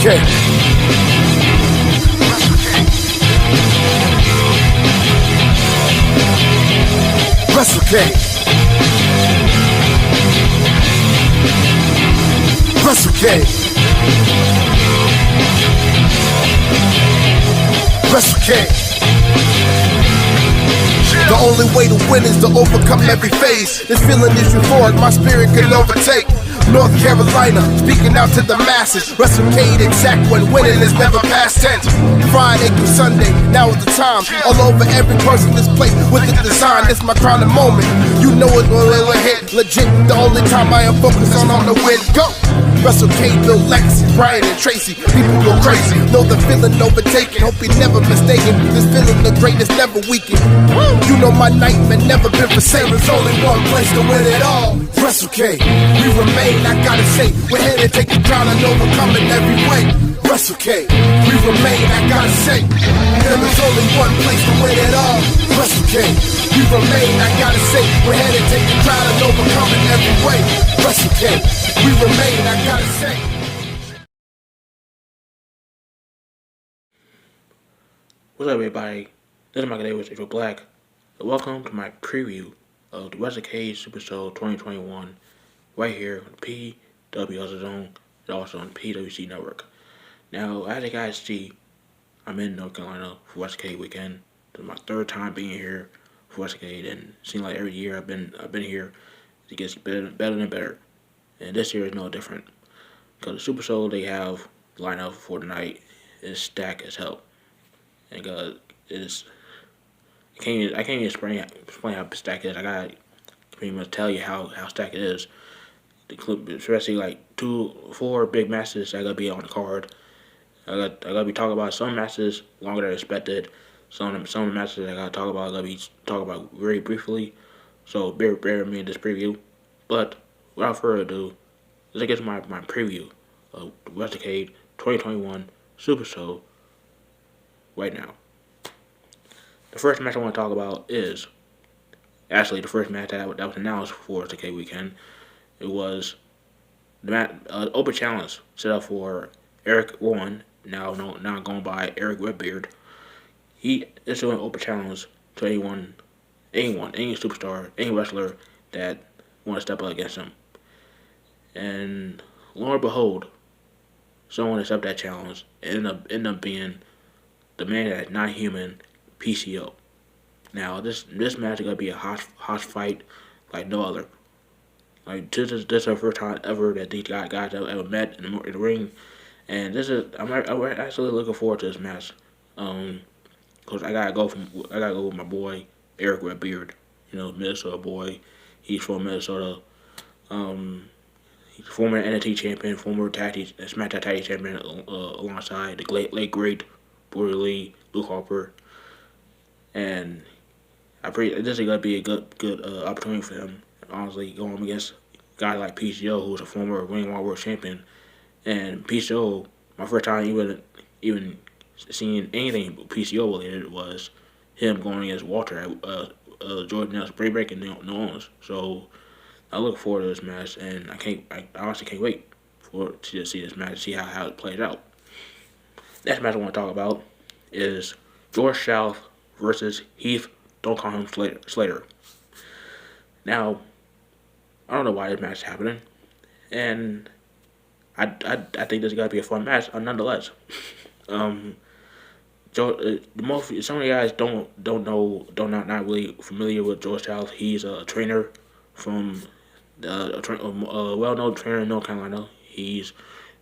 Wrestlecade. Wrestlecade. Wrestlecade. Wrestlecade. The only way to win is to overcome every phase. This feeling is euphoric, my spirit can overtake. North Carolina, speaking out to the masses. Wrestlecade exact when winning is never past tense. Friday through Sunday, now is the time. All over every person this place with the design. This my crowning moment. You know it will hit. Legit, the only time I am focused on the win. Go! Wrestlecade, Bill, Lex, Brian, and Tracy. People go crazy. Know the feeling overtaken. Hope you're never mistaken. This feeling the greatness never weakened. You know my nightmare never been forsaken. There's only one place to win it all. Wrestlecade. We remain, I gotta say. We're here to take the crown and overcome in every way. Wrestlecade. We remain, I gotta say. There is only one place to win it all. Wrestlecade. We remain, I gotta say. We're here to take the crown and overcome in every way. Wrestlecade. We remain, I gotta say. What's up, everybody? This is Malakai with April Black. Welcome to my preview of the Wrestlecade Supershow 2021, right here on PWS Zone and also on PWC Network. Now, as you guys see, I'm in North Carolina for Wrestlecade weekend. This is my third time being here for Wrestlecade, and it seems like every year I've been here, it gets better and better. And this year is no different, because the Super Show they have lined up for tonight is stacked as hell. And I can't even explain how stacked it is. I gotta pretty much tell you how stacked it is. The clip, especially like 4 big matches that gotta be on the card. I gotta be talking about some matches longer than expected. Some of the matches I gotta talk about I gotta be talking about very briefly. So bear with me in this preview. But without further ado, let's get to my preview of the Wrestlecade 2021 Super Show right now. The first match I want to talk about is actually the first match that was announced for Wrestlecade weekend. It was the open challenge set up for Eric Rowan, now going by Eric Redbeard. He is doing an open challenge to anyone, any superstar, any wrestler that want to step up against him. And lo and behold, someone accepted that challenge and ended up being the man that is not human, PCO. Now this match is gonna be a hot fight like no other. Like this is the first time ever that these guys have ever met in the ring, and I'm actually looking forward to this match. Cause I gotta go with my boy Eric Redbeard, Minnesota boy. He's from Minnesota. He's former NXT champion, former SmackDown Tag Team champion, alongside the late great Border Lee, Luke Harper, and this is gonna be a good opportunity for him. Honestly, going against a guy like PCO, who's a former Ring of Honor World Champion, and PCO, my first time even seeing anything PCO related was him going against Walter at Jordan Nelson's Break in New Orleans. So I look forward to this match, and I honestly can't wait to see this match, see how it plays out. Next match I want to talk about is George South versus Heath, don't call him Slater. Now, I don't know why this match is happening, and I think this is gonna be a fun match nonetheless. Some of the guys not really familiar with George South. He's a trainer from a well-known trainer in North Carolina. He's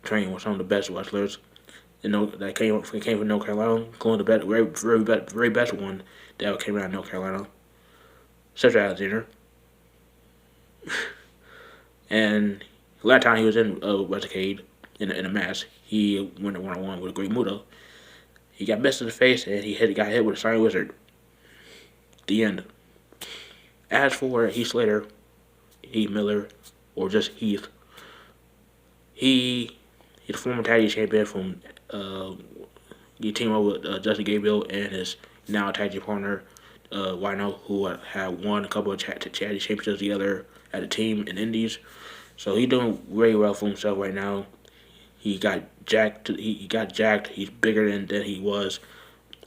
trained with some of the best wrestlers that came from North Carolina, including the very best one that ever came out of North Carolina, Cedric Alexander. And the last time he was in Wrestlecade in a match, he went a one-on-one with Great Muta. He got missed in the face and he got hit with a Sign Wizard. The end. As for Heath Slater, Heath Miller, or just Heath, he's a former tag team champion from he teamed up with Justin Gabriel and his now tag team partner Wino, who had won a couple of tag team championships together at a team in Indies. So he's doing very well for himself right now. he got jacked. He got jacked. He's bigger than he was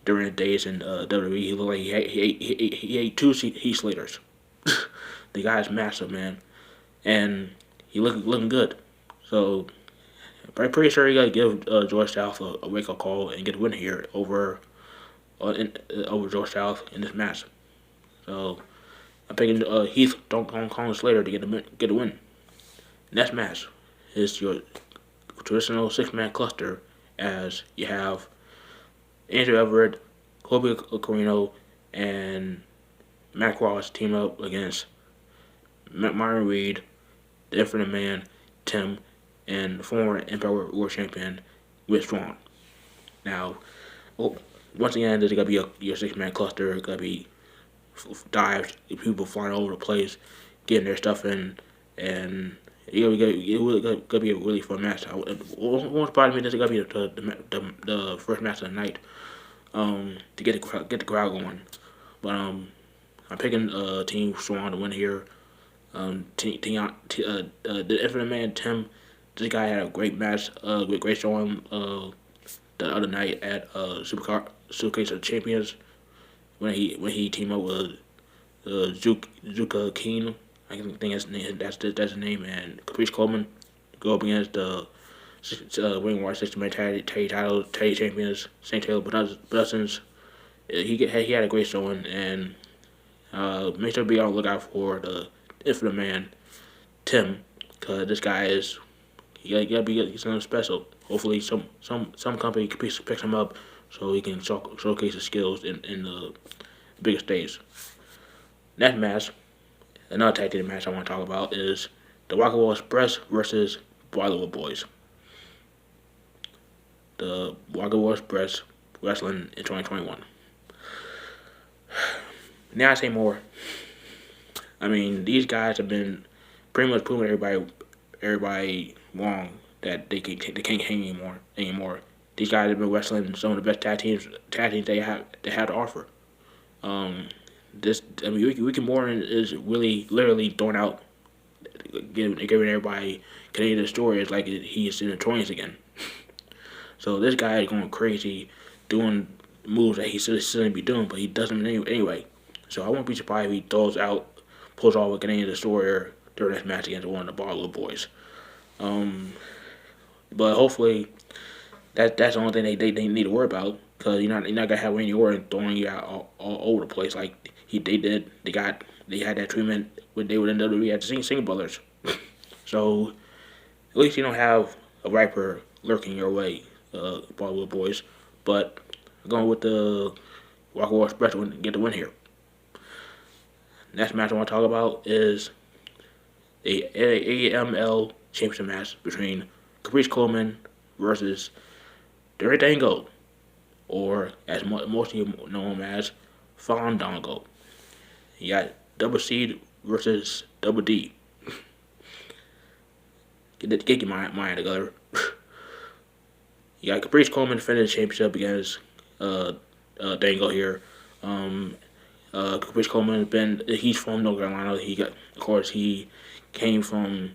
during the days in WWE. He looked like he ate two Heath Slaters. The guy's massive, man, and he looking good. So I'm pretty sure he got to give George South a wake up call and get a win here over George South in this match. So I'm picking Heath Donkey Kong Slater to get a win. Next match is your traditional 6-man cluster, as you have Andrew Everett, Colby Corino, and Matt Cross team up against Myron Reed, the Infinite Man, Tim, and the former Empire World Champion, Rich Swann. Now, once again, there's gonna be your 6-man cluster. It's gonna be dives, people flying all over the place, getting their stuff in, and it's gonna be a really fun match. Won't surprise me. This is gonna be the first match of the night, to get the crowd going. But I'm picking Team Swann to win here. The Infinite Man Tim, this guy had a great match, great showing the other night at Showcase of Champions when he teamed up with Zuka Keen. I think that's his name, and Caprice Coleman go up against the Ring War 6-man tag champions, St. Taylor Productions. He had a great showing, and make sure to be on the lookout for the Infinite Man, Tim, because this guy is he's something special. Hopefully, some company picks him up so he can showcase his skills in the bigger stage. Next match, another tag team match I want to talk about is the Rockaway Express versus Bollywood Boys. The Rockaway Express wrestling in 2021. Now I say more. I mean, these guys have been pretty much proving everybody wrong that they can't hang anymore. These guys have been wrestling some of the best tag teams they have to offer. Ricky Morton is really literally throwing out, giving everybody Canadian stories like he's in the 20s again. So this guy is going crazy, doing moves that he shouldn't be doing, but he does them anyway. So I won't be surprised if he pulls off a Canadian Destroyer during this match against one of the Bollywood Boys. But hopefully that's the only thing they need to worry about, because you're not gonna have Randy Orton throwing you out all over the place like they did. They had that treatment when they were in WWE at the Singh Brothers. So at least you don't have a Viper lurking your way, Bollywood Boys. But going with the Rockaway Express to get the win here. Next match I want to talk about is the AML Championship match between Caprice Coleman versus Dirty Dango, or as mostly known as Fandango. You got Double C versus Double D. Get your mind together. You got Caprice Coleman defending the championship against Dango here. Caprice Coleman he's from North Carolina. He came from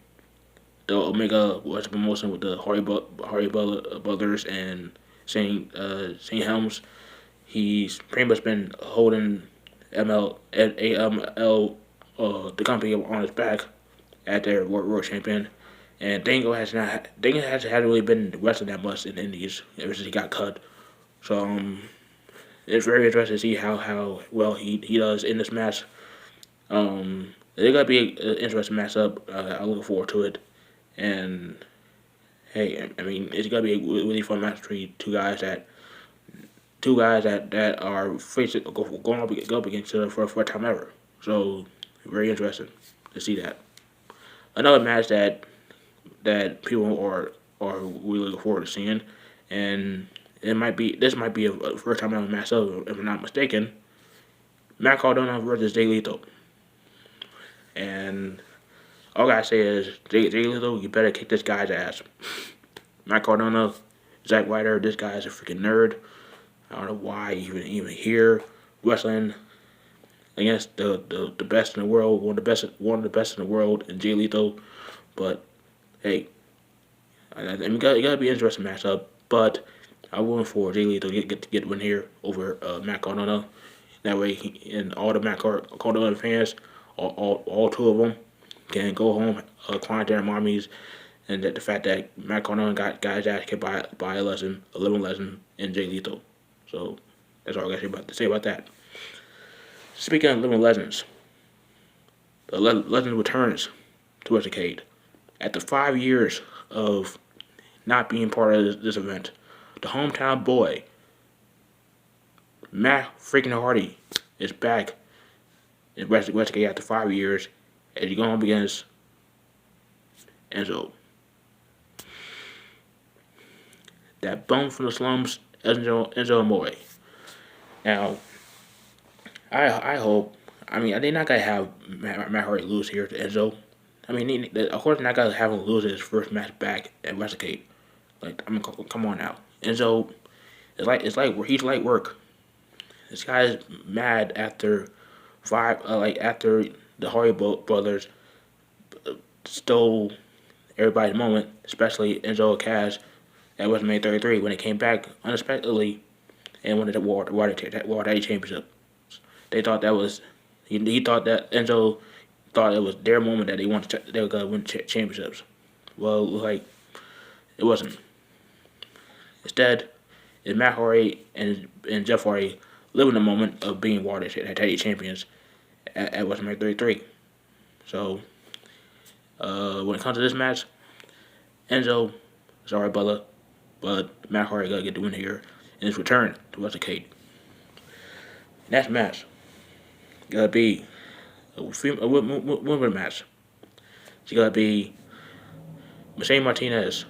the Omega West promotion with the Hardy Brothers and St. Helms. He's pretty much been holding AML the company on his back at their world champion. And Dango hasn't really been wrestling that much in the Indies ever since he got cut. So it's very interesting to see how well he does in this match. It's gonna be an interesting matchup. I'm looking forward to it. And hey, I mean, it's gonna be a really fun match between two guys that are going up against each other for the first time ever. So very interesting to see that. Another match that people are really looking forward to seeing, and this might be a first time ever matchup if I'm not mistaken. Matt Cardona versus Jay Lethal. And all I gotta say is, Jay Lethal, you better kick this guy's ass. Matt Cardona, Zack Ryder, this guy's a freaking nerd. I don't know why he even here wrestling against the best in the world, one of the best in the world, in Jay Lethal. But hey, It gotta be an interesting matchup, but I'm going for Jay Lethal to get the win here over Matt Cardona. That way, and all the Matt Cardona fans, all two of them, can go home crying their mommies, and that the fact that Matt Cardona got his ass kicked by 11 lesson in Jay Lethal. So that's all I got to say about that. Speaking of living legends, the legend returns to Wrestlecade after 5 years of not being part of this event. The hometown boy, Matt freaking Hardy, is back in Wrestlecade after 5 years, as he going up against Enzo. That bum from the slums, Enzo Amore. Now, I hope. I mean, they're not gonna have Matt Hardy lose here to Enzo. I mean, of course, they're not gonna have him lose his first match back at Wrestlecade. Like, I mean, come on now, Enzo. He's light work. This guy's mad after after the Hardy brothers stole everybody's moment, especially Enzo and Cass at WrestleMania 33 when they came back unexpectedly and won the World Tag Championship. They thought that was he thought that Enzo thought it was their moment that they were gonna win championships. Well, like it wasn't. Instead, it's Matt Hardy and Jeff Hardy living the moment of being World Tag Champions at WrestleMania 33. So when it comes to this match, Enzo, sorry, brother, but Matt Hardy gotta get the win here in his return to Wrestlecade. Next match gotta be a women match. It's gotta be Martinez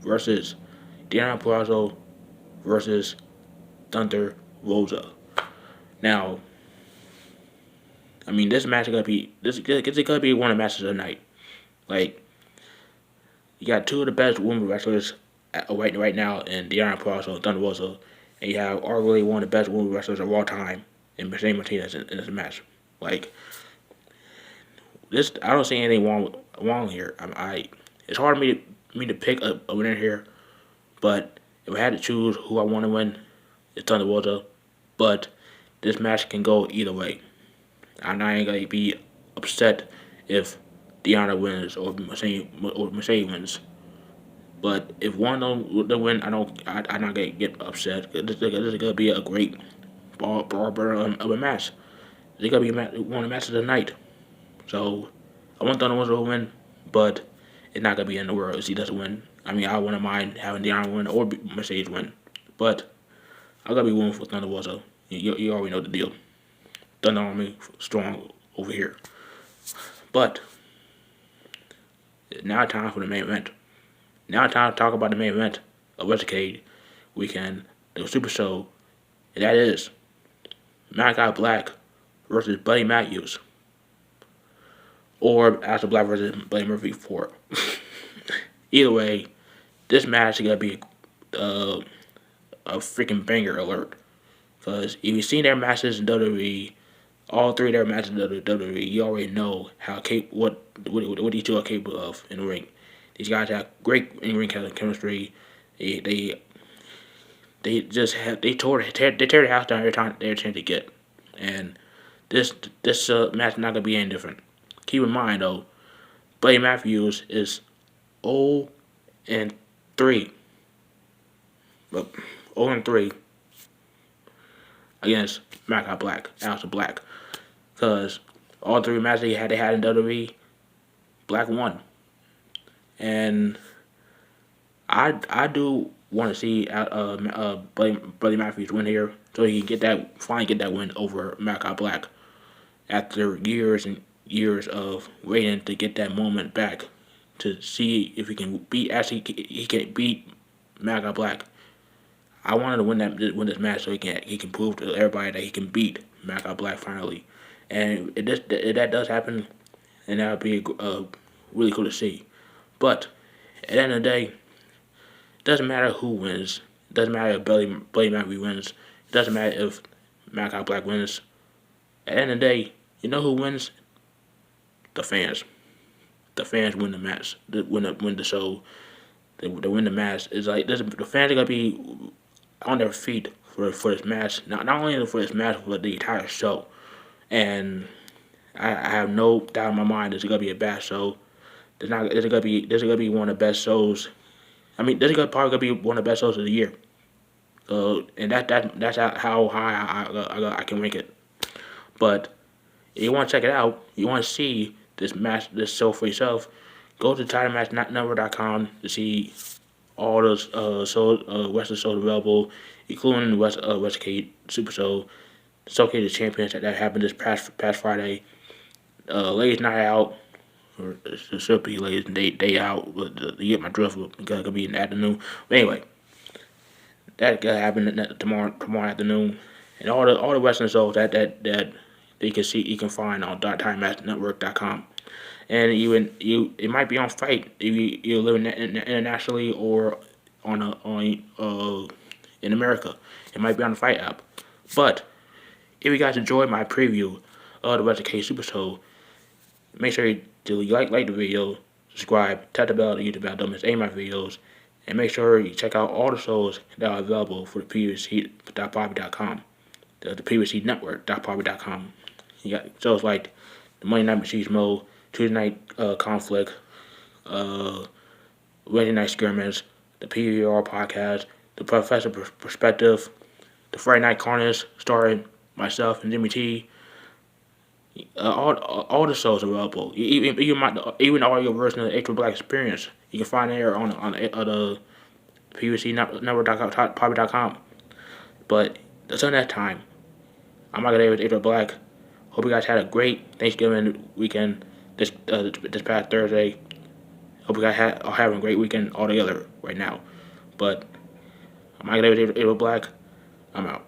versus Deonna Purrazzo versus Thunder Rosa. Now, I mean, this match is gonna be one of the matches of the night. Like, you got two of the best women wrestlers right now in Deonna Purrazzo and Thunder Rosa, and you have arguably one of the best women wrestlers of all time in Martinez in this match. Like, this, I don't see anything wrong here. It's hard for me to pick a winner here, but if I had to choose who I want to win, it's Thunder Rosa. But this match can go either way. I'm not even gonna be upset if Deonna wins or Mercedes wins. But if one don't win, I'm not gonna get upset. This is gonna be a great barber of a match. It's gonna be one of the matches of the night. So I want Thunder Rosa to win, but it's not gonna be in the world if he doesn't win. I mean, I wouldn't mind having Deonna win or Mercedes win, but I gotta be willing for Thunder Rosa. You already know the deal. Thunder Army strong over here. But now time for the main event. Now time to talk about the main event of Wrestlecade weekend, the Super Show, and that is Malakai Black versus Buddy Matthews, or Aleister Black versus Buddy Murphy 4. Either way, this match is gonna be a freaking banger alert. Because if you've seen their matches in WWE, all three of their matches in WWE, you already know what these two are capable of in the ring. These guys have great in-ring chemistry. They tear the house down every time they have a chance to get. And this match is not gonna be any different. Keep in mind though, Buddy Matthews is 0-3. But 0-3 against Malakai Black, Aleister Black, because all three matches they had in WWE, Black won, and I do want to see Buddy Matthews win here, so he can finally get that win over Malakai Black after years and years of waiting to get that moment back to see if he can beat Malakai Black. I wanted to win this match so he can prove to everybody that he can beat Malakai Black finally, and if that does happen, then that would be really cool to see. But at the end of the day, it doesn't matter who wins. It doesn't matter if Buddy Matthews wins. It doesn't matter if Malakai Black wins. At the end of the day, you know who wins? The fans. The fans win the match. Win the show. to win the match. It's like the fans are gonna be on their feet for this match. Not only for this match, but the entire show. And I have no doubt in my mind this is gonna be a bad show. This is gonna be one of the best shows. I mean, this is probably gonna be one of the best shows of the year. And that's how high I can rank it. But if you want to check it out, you want to see this show for yourself, go to TitleMatchNetwork.com to see all those wrestling shows available, including the Wrestlecade Supershow, Showcase the Champions that happened this past Friday. Ladies Night Out, or it should be Ladies Day Out, but to get my drift, it's gonna be in the afternoon. But anyway, that gonna happen tomorrow afternoon, and all the wrestling shows that you can find on TitleMatchNetwork.com. And it might be on Fight if you're living internationally or in America. It might be on the Fight app. But if you guys enjoyed my preview of the Wrestlecade Super Show, make sure you like the video, subscribe, tap the bell to YouTube bell, don't miss any of my videos, and make sure you check out all the shows that are available for the PWC.Bobby.com, the PWC Network.Bobby.com. You got shows like the Monday Night Machismo, Tuesday Night Conflict, Wednesday Night Skirmish, the PWR Podcast, the Professor Perspective, the Friday Night Carnage, starring myself and Jimmy T. All the shows available, even the audio version of the Extra Black Experience, you can find there on the PWC Network.com. But until that time, I'm Michael Davis, Extra Black. Hope you guys had a great Thanksgiving weekend this past Thursday. Hope you guys are having a great weekend altogether right now. But I'm Michael Davis, Extra Black. I'm out.